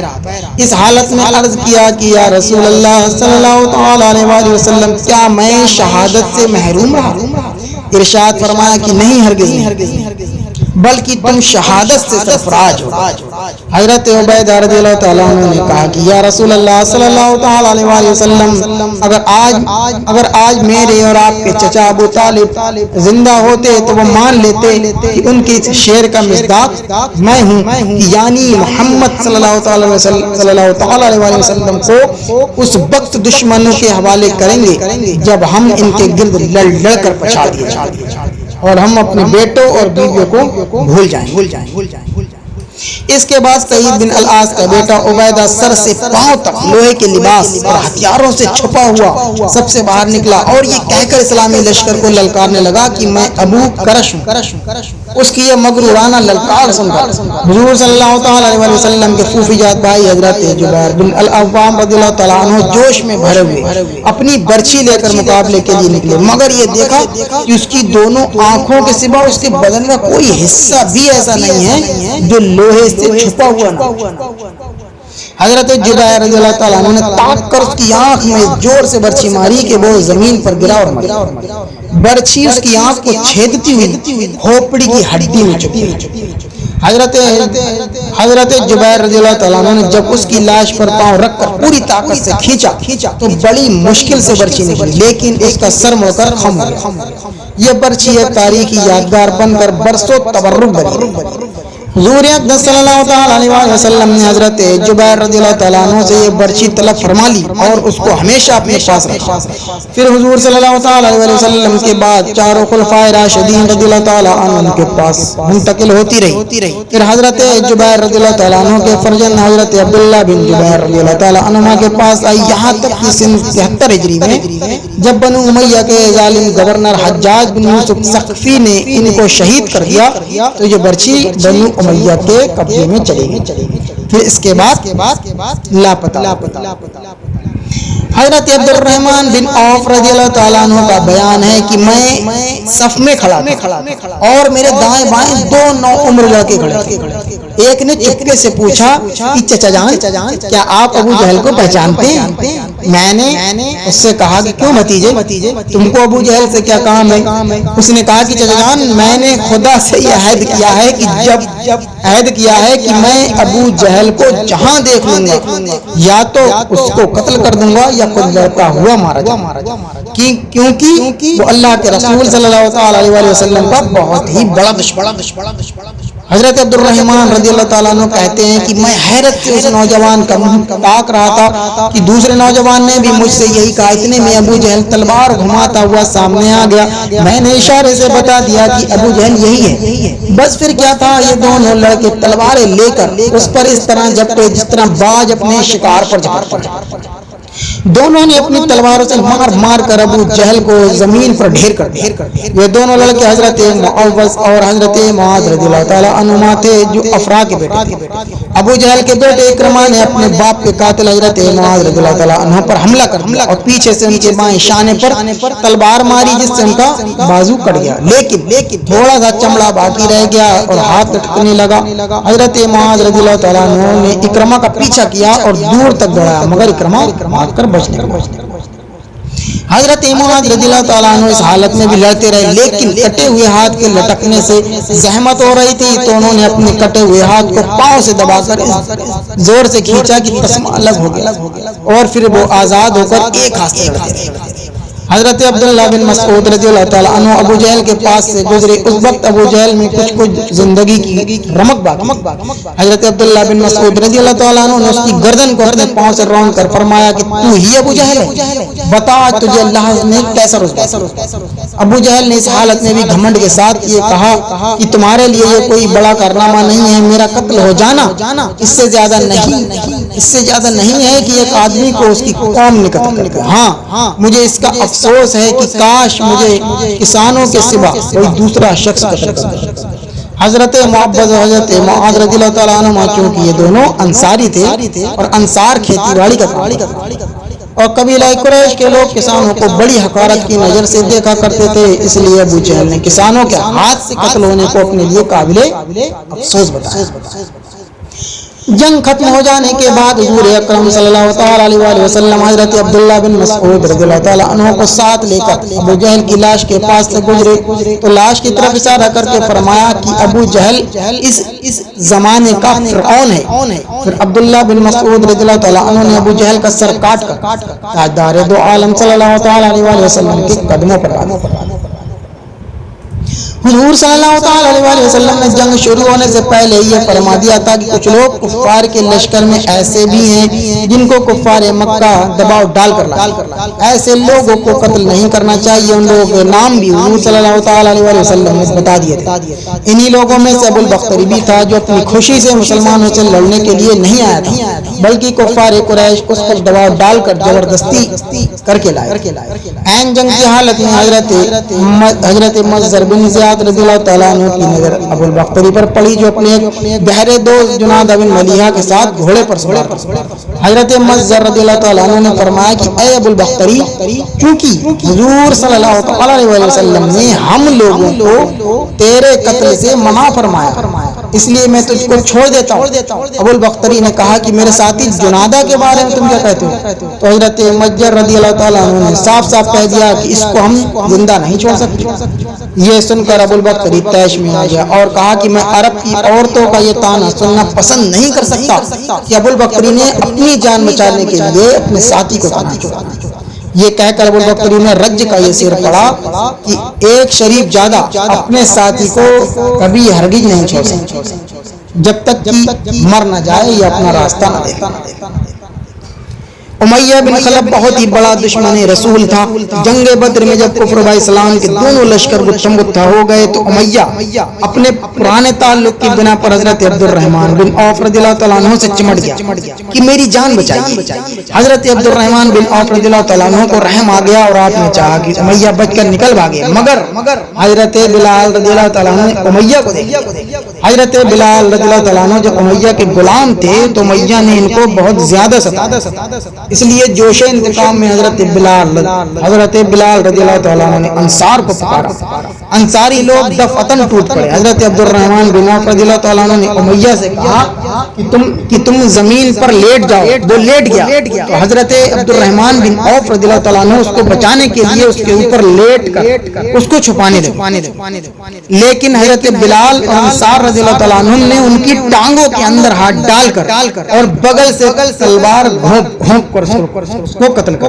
اس حالت میں عرض کیا کہ یا رسول اللہ صلی اللہ تعالی علیہ وسلم، کیا میں شہادت سے محروم رہا؟ ارشاد فرمایا کہ نہیں، ہرگز بلکہ تم شہادت سے سرفراز ہو۔ حضرت عبیدہ رضی اللہ تعالیٰ عنہ نے کہا کہ یا رسول اللہ صلی اللہ تعالی علیہ وسلم، اگر آج میرے اور آپ کے چچا ابو طالب زندہ ہوتے تو وہ مان لیتے کہ ان کی شعر کا مصداق میں ہوں، یعنی محمد صلی اللہ تعالی علیہ وسلم کو اس وقت دشمنوں کے حوالے کریں گے جب ہم ان کے گرد لڑ کر پچھاڑ دیے اور ہم اپنے بیٹوں اور بیویوں کو بھول جائیں۔ اس کے بعد سعید بن العاص کا بیٹا عبیدہ سر سے پاؤں تک لوہے کے لباس اور ہتھیاروں سے چھپا ہوا سب سے باہر نکلا اور یہ کہہ کر اسلامی لشکر کو للکارنے لگا کہ میں ابو کرش ہوں۔ اس کی یہ مغرورانہ للکار سن کر حضور صلی اللہ تعالی علیہ وسلم کے پھوپھی جات بھائی حضرت جبیر بن العوام رضی اللہ تعالیٰ عنہ جوش میں بھرے ہوئے اپنی برچھی لے کر مقابلے کے لیے نکلے، مگر یہ دیکھا کہ اس کی دونوں آنکھوں کے سوا اس کے بدن کا کوئی حصہ بھی ایسا نہیں ہے جو لوہے سے چھپا ہوا نہ۔ حضرت جبیر رضی اللہ تعالیٰ عنہ نے تاک کر اس کی آنکھ میں زور سے برچھی ماری کہ وہ زمین پر گرا اور مرا۔ برچھی اس کی آنکھ کو چھیدتی ہوئی کھوپڑی کی ہڈی میں چپی۔ حضرت جبیر رضی اللہ تعالیٰ عنہ نے جب اس کی لاش پر پاؤں رکھ کر پوری طاقت سے کھینچا تو بڑی مشکل سے برچھی نکلی، لیکن اس کا سر مڑ کر خم ہو گیا۔ یہ برچھی ایک تاریخی یادگار بن کر برسوں تبرک بنی۔ حضور اقدس صلی اللہ تعالی علیہ وسلم نے حضرت جبیر رضی اللہ تعالیٰ عنہ سے یہ برچی طلب فرما لی اور اس کو ہمیشہ اپنے پاس رکھا۔ پھر حضور صلی اللہ تعالی علیہ وسلم کے بعد چاروں خلفائے راشدین رضی اللہ تعالیٰ عنہ کے پاس منتقل ہوتی رہی۔ پھر حضرت جبیر رضی اللہ تعالیٰ عنہ کے فرزند حضرت عبداللہ بن جبیر رضی اللہ تعالیٰ عنہ کے پاس آئی، یہاں تک کہ سن 73 ہجری میں جب بنو امیہ کے ظالم گورنر حجاج بن یوسف ثقفی نے ان کو شہید کر دیا تو یہ برچی بنو امیہ کے قبضے میں چلی گئی۔ پھر اس کے بعد لاپتہ۔ حضرت عبد الرحمن بن عوف رضی اللہ تعالیٰ عنہ کا بیان ہے کہ میں صف میں کھڑا تھا اور میرے دائیں بائیں 2 نوعمر لڑکے کھڑے تھے۔ ایک نے چپکے سے پوچھا کہ چچا جان کیا آپ ابو جہل کو پہچانتے ہیں؟ میں نے اس سے کہا کہ کیوں بھتیجے، تم کو ابو جہل سے کیا کام ہے؟ اس نے کہا کہ چچا جان میں نے خدا سے یہ عہد کیا ہے کہ میں ابو جہل کو جہاں دیکھ لوں گا یا تو اس کو قتل کر دوں گا یا خود لڑتا ہوا مارا جاؤں، کیونکہ وہ اللہ کے رسول صلی اللہ علیہ وسلم کا بہت ہی بڑا دشمن۔ حضرت عبد الرحمن رضی اللہ تعالیٰ عنہ کہتے ہیں کہ میں حیرت سے اس نوجوان کا منہ تاک رہا تھا کہ دوسرے نوجوان نے بھی مجھ سے یہی کہا۔ اتنے میں ابو جہل تلوار گھماتا ہوا سامنے آ گیا، میں نے اشارے سے بتا دیا کہ ابو جہل یہی ہے۔ بس پھر کیا تھا، یہ دونوں لڑکے تلواریں لے کر اس پر اس طرح جھپٹے جس طرح باز اپنے شکار پر جھپٹتا۔ دونوں نے اپنی تلواروں سے مار کر ابو جہل کو زمین پر ڈھیر کر دیا۔ یہ دونوں لڑکے حضرت معوذ اور حضرت معاذ رضی اللہ تعالیٰ عنہما تھے جو افرا کے بیٹے تھے۔ ابو جہل کے بیٹے اکرما نے اپنے باپ کے قاتل حضرت معاذ رضی اللہ تعالیٰ عنہ پر حملہ کر دیا اور پیچھے سے ان کے بائیں شانے پر تلوار ماری جس سے ان کا بازو کٹ گیا، لیکن تھوڑا سا چمڑا باقی رہ گیا اور ہاتھ لٹکنے لگا۔ حضرت معاذ رضی اللہ تعالیٰ عنہ نے اکرما کا پیچھا کیا اور دور تک دوڑایا مگر اکرما کر بچنے لگا۔ حضرت معاذ رضی اللہ تعالیٰ عنہ اس حالت میں بھی لڑتے رہے، لیکن کٹے ہوئے ہاتھ کے لٹکنے سے زحمت ہو رہی تھی تو انہوں نے اپنے کٹے ہوئے ہاتھ کو پاؤں سے دبا کر زور سے کھینچا کہ تسمہ الگ ہو گیا اور پھر وہ آزاد ہو کر ایک ہاتھ سے لڑتے رہے۔ حضرت عبداللہ بن مسعود رضی اللہ تعالیٰ عنہ ابو جہل کے پاس سے گزرے، اس وقت ابو جہل میں کچھ زندگی کی رمق باقی۔ حضرت عبداللہ بن مسعود رضی اللہ تعالیٰ عنہ نے اس کی گردن کو اپنے پاؤں سے رون کر فرمایا کہ تو ہی ابو جہل ہے، بتا تجھے اللہ نے کیسا رسوا۔ ابو جہل نے اس حالت میں بھی گھمنڈ کے ساتھ یہ کہا کہ تمہارے لیے یہ کوئی بڑا کارنامہ نہیں ہے، میرا قتل ہو جانا اس سے زیادہ نہیں ہے کہ ایک آدمی کو اس کی قوم نے قتل کر دیا۔ ہاں مجھے اس کا افسوس ہے کہ کاش مجھے کسانوں کے سوا کوئی دوسرا شخص قتل کر دے۔ حضرت معبد و حضرت معاذ رضی اللہ تعالیٰ عنہ چونکہ یہ دونوں انصاری تھے اور انصار کھیتی باڑی کا کام کرتے اور قبیلہ قریش کے لوگ کسانوں کو بڑی حقارت کی نظر سے دیکھا کرتے تھے، اس لیے ابو جہل نے کسانوں کے ہاتھ سے قتل ہونے کو اپنے لیے قابل افسوس بتایا۔ جنگ ختم ہو جانے کے بعد حضور اکرم صلی اللہ تعالی علیہ وسلم حضرت عبداللہ بن مسعود رضی اللہ تعالیٰ عنہ کو ساتھ لے کر ابو جہل کی لاش کے پاس سے گزرے تو لاش کی طرف اشارہ کر کے فرمایا کہ ابو جہل اس زمانے کا فرعون ہے۔ پھر عبداللہ بن مسعود رضی اللہ تعالیٰ عنہ نے ابو جہل کا سر کاٹ کر تاجدار دو عالم صلی اللہ تعالی علیہ وسلم کے قدموں پر ڈالا۔ حضور صلی اللہ تعالی علیہ وسلم نے جنگ شروع ہونے سے پہلے یہ فرما دیا تھا کہ کچھ لوگ کفار کے لشکر میں ایسے بھی ہیں جن کو کفار مکہ دباؤ ڈال کر لائے، ایسے لوگوں کو قتل نہیں کرنا چاہیے۔ ان لوگوں کے نام بھی حضور صلی اللہ تعالی علیہ وسلم نے بتا دیے تھے۔ انہی لوگوں میں سے ابو البختری بھی تھا جو اپنی خوشی سے مسلمانوں سے لڑنے کے لیے نہیں آیا تھا بلکہ کفار قریش اس پر دباؤ ڈال کر زبردستی کر کے لائے۔ عین جنگ کی حالت میں حضرت مظہر بن زیاد رضی اللہ تعالیٰ عنہ کی نظر ابو البختری پر پڑی جو اپنے گہرے دوست جنادہ بن ملیحہ کے ساتھ گھوڑے پر سوار تھا۔ حضرت مظہر رضی اللہ تعالیٰ عنہ نے فرمایا کہ اے ابو البختری، چونکہ حضور صلی اللہ تعالیٰ علیہ وسلم نے ہم لوگوں کو تیرے قتل سے منع فرمایا، اس لیے میں تجھ کو چھوڑ دیتا ہوں۔ ابو البختری نے کہا کہ میرے ساتھی جنادہ کے بارے میں تم کیا کہتے ہو؟ تو حضرت مظہر رضی اللہ تعالیٰ عنہ نے صاف کہہ دیا کہ اس کو ہم زندہ نہیں چھوڑ سکتے۔ یہ سن کر ابو البختری طیش میں آ گیا اور کہا کہ میں عرب کی عورتوں کا یہ طعنہ سننا پسند نہیں کر سکتا کہ ابو البختری نے اپنی جان بچانے کے لیے اپنے ساتھی کو طعنہ چھوڑا۔ یہ کہہ کر ابو البختری نے رج کا یہ سیر پڑا کہ ایک شریف زادہ اپنے ساتھی کو کبھی ہرگز نہیں چھوڑ سکتا۔ جب تک کہ مر نہ جائے یا اپنا راستہ نہ دیکھے۔ امیہ بن خلف بہت ہی بڑا دشمن رسول تھا۔ جنگ بدر میں جب کفر و اسلام کے دونوں لشکر گتھم گتھا ہو گئے تو امیہ اپنے پرانے تعلق کی بنا پر حضرت عبد الرحمن بن عوف رضی اللہ تعالیٰ عنہ سے چمٹ گیا کہ میری جان بچائیے۔ حضرت عبد الرحمن بن عوف رضی اللہ تعالیٰ عنہ کو رحم آ گیا اور آپ نے چاہا کہ امیہ بچ کر نکل بھاگے، مگر حضرت بلال رضی اللہ تعالیٰ عنہ نے امیہ کو دیکھا۔ حضرت بلال رضی اللہ تعالیٰ عنہ جب امیہ کے غلام تھے تو امیہ نے ان کو بہت زیادہ ستایا، اس لیے جوش انتقام میں حضرت بلال رضی اللہ تعالیٰ عنہ نے انصار کو پکارا۔ انصاری لوگ دفعتاً ٹوٹ پڑے۔ حضرت عبد الرحمن بن عوف رضی اللہ تعالیٰ عنہ نے امیہ سے کہا کہ تم زمین پر لیٹ جاؤ۔ وہ لیٹ گیا تو حضرت عبد الرحمن بن عوف رضی اللہ تعالیٰ عنہ اس کو بچانے کے لیے اس کے اوپر لیٹ کر اس کو چھپانے لگے، لیکن حضرت بلال اور انصار رضی اللہ تعالیٰ عنہ نے ان کی ٹانگوں کے اندر ہاتھ ڈال کر اور بغل سے تلوار گھونپ کر اس کو قتل کر۔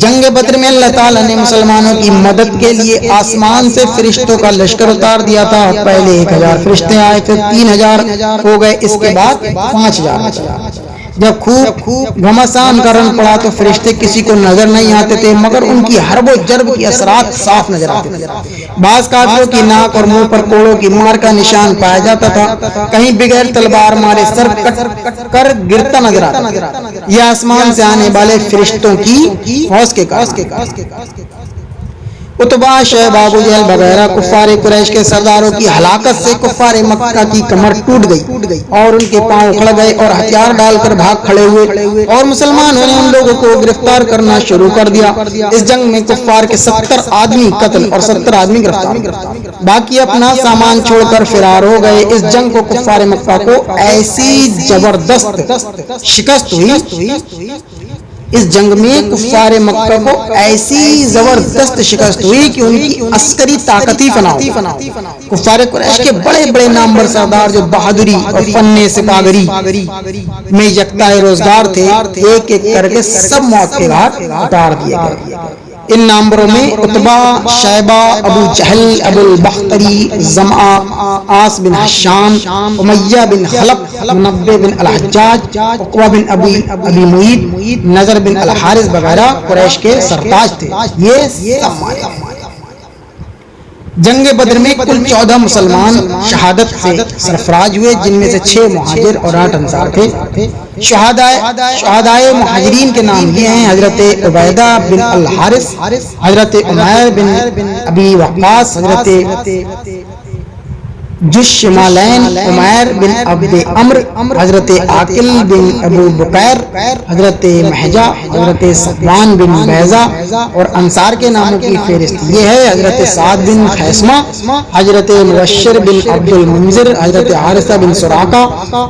جنگ بدر میں اللہ تعالیٰ نے مسلمانوں کی مدد کے لیے آسمان سے فرشتوں کا لشکر اتار دیا تھا۔ پہلے 1000 فرشتے آئے، پھر 3000 ہو گئے، اس کے بعد 5000۔ جب خوب گھمسان کا رن پڑا تو فرشتے کسی کو نظر نہیں آتے تھے، مگر ان کی حرب و جرب کی اثرات صاف نظر آتے تھے۔ بعض کافروں کی ناک اور منہ پر کوڑوں کی مار کا نشان پایا جاتا تھا، کہیں بغیر تلوار مارے سر کٹ کر گرتا نظر آتا تھا۔ یہ آسمان سے آنے والے فرشتوں کی فوج کے اتبا، شیبہ، ابو جہل وغیرہ کفار قریش کے سرداروں کی ہلاکت سے کفار مکہ کی کمر ٹوٹ گئی اور ان کے پاؤں اکھڑ گئے اور ہتھیار ڈال کر بھاگ کھڑے ہوئے، اور مسلمانوں نے ان لوگوں کو گرفتار کرنا شروع کر دیا۔ اس جنگ میں کفار کے 70 آدمی قتل اور 70 آدمی گرفتار، باقی اپنا سامان چھوڑ کر فرار ہو گئے۔ اس جنگ کو کفار مکہ کو ایسی زبردست شکست ہوئی، اس جنگ میں کفار مکہ کو ایسی زبردست شکست ہوئی کہ ان کی عسکری طاقت ہی فنا ہوئی۔ کفار قریش کے بڑے بڑے نامور سردار جو بہادری اور فن سپاہی میں یکتا روزگار تھے، ایک ایک کر کے سب موت کے گھاٹ اتار دیے گئے۔ ان نامبروں میں اتبا، شیبہ، ابو جہل، ابو البختری، زمعہ، عاص بن حشام، امیہ بن خلف، منبع بن الحجاج، عقبہ بن ابی معیط، نضر بن الحارث وغیرہ قریش کے سرتاج تھے۔ یہ سب مارے۔ جنگ بدر میں کل 14 مسلمان شہادت سے سرفراز ہوئے، جن میں سے 6 مہاجر اور 8 انصار تھے۔ شہدائے مہاجرین کے نام یہ ہیں: حضرت عبیدہ بن الحارث، حضرت عمیر بن ابی وقاص، حضرت جش شمالین، عمیر بن عبد عمر، حضرت عاقل بن ابو بکیر، حضرت محجہ، حضرت صفوان بن بیضہ۔ اور انصار کے ناموں کی فہرست یہ ہے: حضرت سعد بن خیثمہ، حضرت مبشر بن عبد المنذر، حضرت حارثہ بن سراقہ،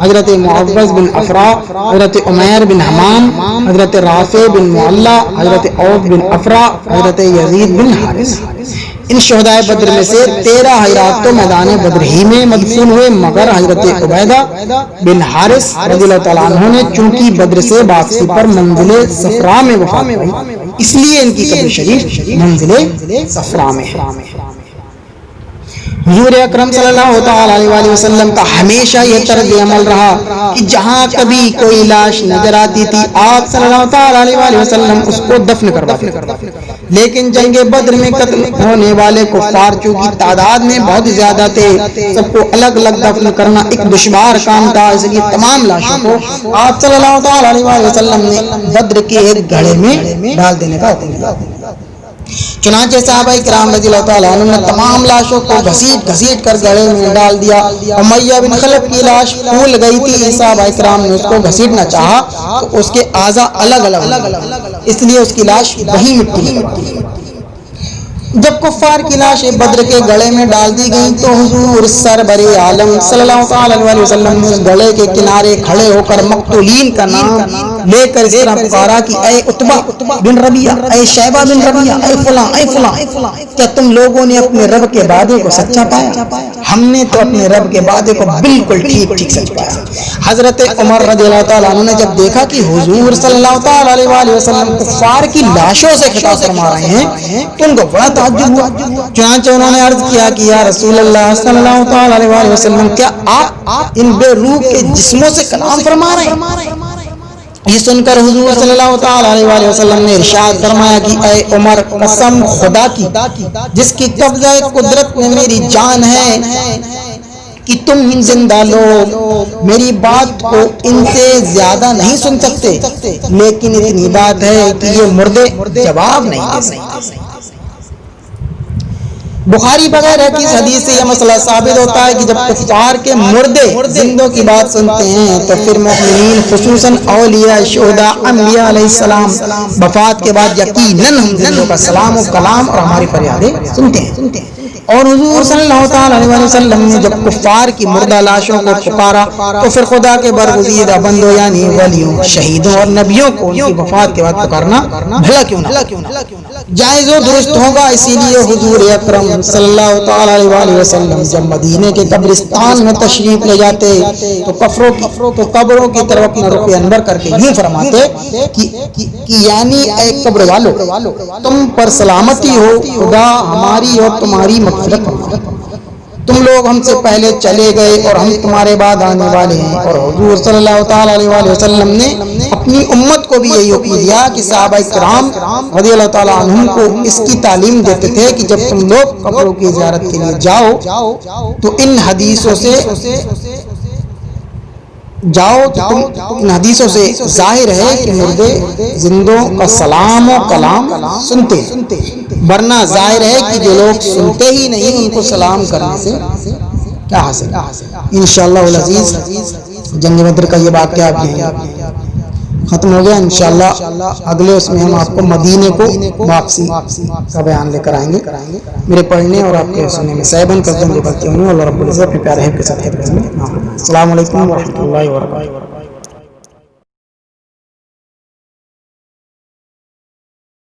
حضرت معوذ بن افرا، حضرت عمیر بن حمام، حضرت رافع بن معلہ، حضرت عوف بن افرا، حضرت یزید بن حارث۔ ان شہدائے بدر میں سے 13 حضرات تو میدان بدر ہی میں مدفون ہوئے، مگر حضرت عبیدہ بن حارث رضی اللہ تعالیٰ عنہ نے چونکہ بدر سے واپسی پر منزل صفرا میں وفات پائی، اس لیے ان کی قبر شریف منزل صفرا میں ہے۔ حضور اکرم صلی اللہ تعالیٰ علیہ وسلم کا ہمیشہ یہ طرز عمل رہا کہ جہاں کبھی کوئی لاش نظر آتی تھی، آپ صلی اللہ تعالیٰ علیہ وسلم اس کو دفن کرواتے تھے۔ لیکن جنگ بدر میں قتل ہونے والے کفار چونکہ تعداد میں بہت زیادہ تھے، سب کو الگ الگ دفن کرنا ایک دشوار کام تھا، اس لیے تمام لاشوں کو آپ صلی اللہ تعالیٰ علیہ وسلم نے بدر کے ایک گڑھے میں ڈال دینے کا حکم دیا۔ چنانچہ صحابہ کرام رضی اللہ تعالیٰ عنہ نے تمام لاشوں کو گھسیٹ کر گڑھے میں ڈال دیا۔ امیہ بن خلف کی لاش پھول گئی تھی، صحابہ کرام نے اس کو گھسیٹنا چاہا تو اس کے اعضاء الگ الگ، اس لیے اس کی لاش وہی مٹی میں پڑ گئی۔ جب کفار کی لاشیں بدر کے گڑھے میں ڈال دی گئیں تو حضور سرور عالم صلی اللہ علیہ وسلم نے اس گڑھے کے کنارے کھڑے ہو کر مقتولین کا نام لے کر اس طرح پکارا کہ اے عتبہ بن ربیعہ، اے شیبہ بن ربیعہ، اے فلاں اے فلاں، کیا تم لوگوں نے اپنے رب کے وعدے کو سچا پایا؟ ہم نے تو اپنے رب کے وعدے کو بالکل ٹھیک سچ پایا۔ حضرت عمر رضی اللہ تعالیٰ عنہ نے جب دیکھا کہ حضور صلی اللہ تعالیٰ علیہ وآلہ وسلم کفار کی لاشوں سے خطاب فرما رہے ہیں تو ان کو بڑا تعجب ہوا۔ چنانچہ انہوں نے عرض کیا کہ یا رسول اللہ صلی اللہ تعالیٰ علیہ وآلہ وسلم، کیا آپ ان بے روح کے جسموں سے کلام فرما رہے ہیں؟ یہ سن کر حضور صلی اللہ تعالیٰ علیہ وآلہ وسلم نے ارشاد فرمایا کہ اے عمر، قسم خدا کی جس کی قبضہ قدرت میں میری جان ہے کہ تم زندہ لوگ میری بات کو ان سے زیادہ نہیں سن سکتے، لیکن اتنی بات ہے کہ یہ مردے جواب نہیں دے سکتے۔ بخاری وغیرہ کی حدیث سے یہ مسئلہ ثابت ہوتا ہے کہ جب کفار کے مردے زندوں کی بات سنتے ہیں تو پھر مومنین خصوصاً اولیاء، شہداء، انبیاء علیہ السلام وفات کے بعد یقیناً ہم زندوں کا سلام و کلام اور ہماری فریادیں سنتے ہیں۔ اور حضور صلی اللہ تعالیٰ علیہ وسلم نے جب کفار کی مردہ لاشوں کو پکارا تو پھر خدا کے برگزیدہ بندوں یعنی ولیوں، شہیدوں اور نبیوں کو ان کی وفات کے بعد پکارنا بھلا کیوں نہ جائز و درست ہوگا۔ اسی لیے حضور اکرم صلی اللہ تعالیٰ علیہ وسلم جب مدینے کے قبرستان میں تشریف لے جاتے تو قبروں کی طرف اپنا رخ انور کر کے یوں فرماتے کہ یعنی اے قبر والو، تم پر سلامتی ہو، خدا ہماری اور تمہاری مغفرت فرمائے۔ تم لوگ ہم سے پہلے چلے گئے اور ہم تمہارے بعد آنے والے ہیں۔ اور حضور صلی اللہ تعالیٰ علیہ وسلم نے اپنی امت کو بھی یہی حکم دیا کہ صحابہ کرام رضی اللہ تعالیٰ عنہم کو اس کی تعلیم دیتے تھے کہ جب تم لوگ قبروں کی زیارت کے لیے جاؤ تو ان حدیثوں سے ظاہر ہے کہ مردے زندوں کا سلام و کلام سنتے، ورنہ ظاہر ہے کہ جو لوگ سنتے ہی نہیں ان کو سلام کرنے سے کیا حاصل۔ انشاءاللہ العزیز جنگ بدر کا یہ واقعہ بھی ختم ہو گیا۔ انشاءاللہ اگلے اس میں ہم آپ کو مدینے کو واپسی کا بیان لے کر آئیں گے۔ میرے پڑھنے اور آپ کے سننے میں صحیح بن کر دیں جو غلطیاں ہوئی اللہ رب العزت اپنے پیارے کے ساتھ۔ السلام علیکم ورحمۃ اللہ وبرکاتہ۔